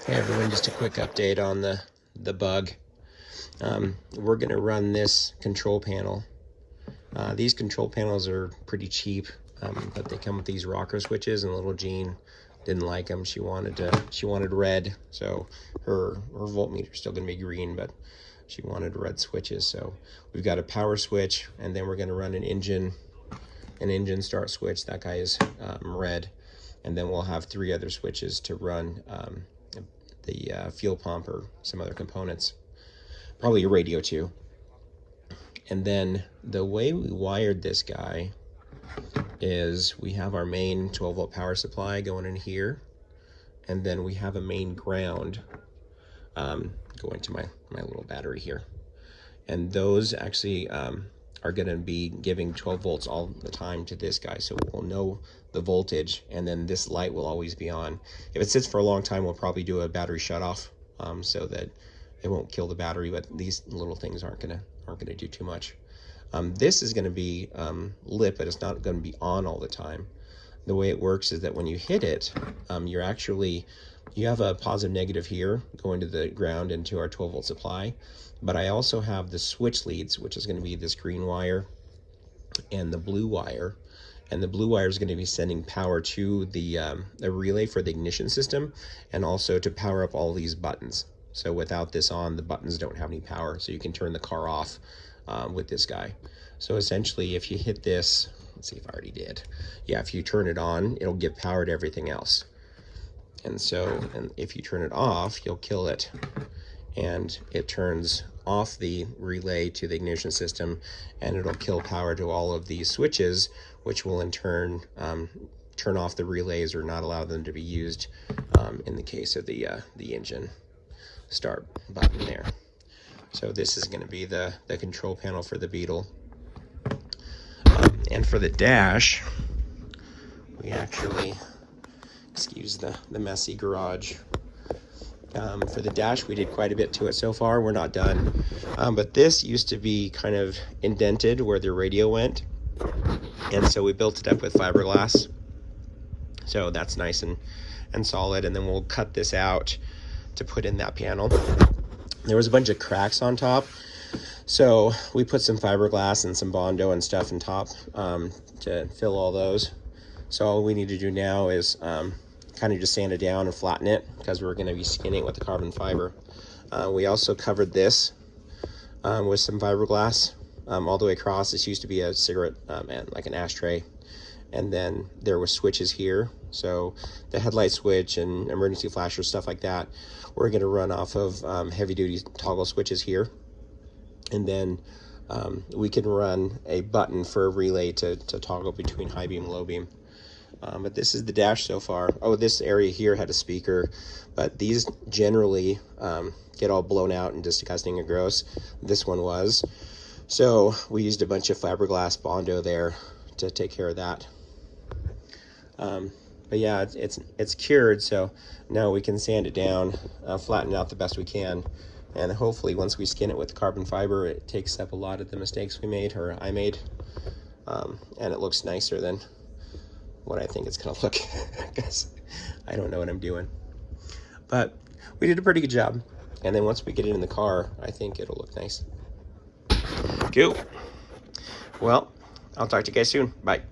Hey everyone, just a quick update on the bug. We're going to run this control panel. These control panels are pretty cheap, but they come with these rocker switches, and little Jean didn't like them. She wanted red, so her voltmeter is still going to be green, but she wanted red switches. So we've got a power switch, and then we're going to run an engine start switch. That guy is red, and then we'll have 3 other switches to run the fuel pump or some other components, probably a radio too. And then the way we wired this guy is we have our main 12-volt power supply going in here, and then we have a main ground going to my little battery here. And those actually are going to be giving 12 volts all the time to this guy, so we'll know the voltage, and then this light will always be on. If it sits for a long time, we'll probably do a battery shutoff so that it won't kill the battery, but these little things aren't gonna do too much. This is going to be lit, but it's not going to be on all the time. The way it works is that when you hit it, you have a positive negative here going to the ground into our 12-volt supply, but I also have the switch leads, which is going to be this green wire and the blue wire. And the blue wire is going to be sending power to the relay for the ignition system, and also to power up all these buttons. So without this on, the buttons don't have any power, so you can turn the car off with this guy. So essentially, if you hit this, let's see if I already did. Yeah, if you turn it on, it'll give power to everything else. And if you turn it off, you'll kill it. And it turns off the relay to the ignition system, and it'll kill power to all of these switches, which will in turn turn off the relays or not allow them to be used in the case of the engine start button there. So this is going to be the control panel for the Beetle. And for the dash, we actually, excuse the messy garage. For the dash, we did quite a bit to it so far. We're not done. But this used to be kind of indented where the radio went. And so we built it up with fiberglass. So that's nice and solid. And then we'll cut this out to put in that panel. There was a bunch of cracks on top, so we put some fiberglass and some Bondo and stuff on top to fill all those. So all we need to do now is kind of just sand it down and flatten it, because we're going to be skinning it with the carbon fiber. We also covered this with some fiberglass all the way across. This used to be a cigarette and like an ashtray, and then there were switches here, so the headlight switch and emergency flashers, stuff like that, we're going to run off of heavy duty toggle switches here. And then we can run a button for a relay to toggle between high beam and low beam. But this is the dash so far. Oh, this area here had a speaker, but these generally get all blown out and disgusting and gross. This one was. So we used a bunch of fiberglass Bondo there to take care of that. But yeah, it's cured, so now we can sand it down, flatten it out the best we can, and hopefully once we skin it with carbon fiber, it takes up a lot of the mistakes we made, or I made, and it looks nicer than what I think it's gonna look, because I don't know what I'm doing. But we did a pretty good job, and then once we get it in the car, I think it'll look nice. Cool. Well, I'll talk to you guys soon. Bye.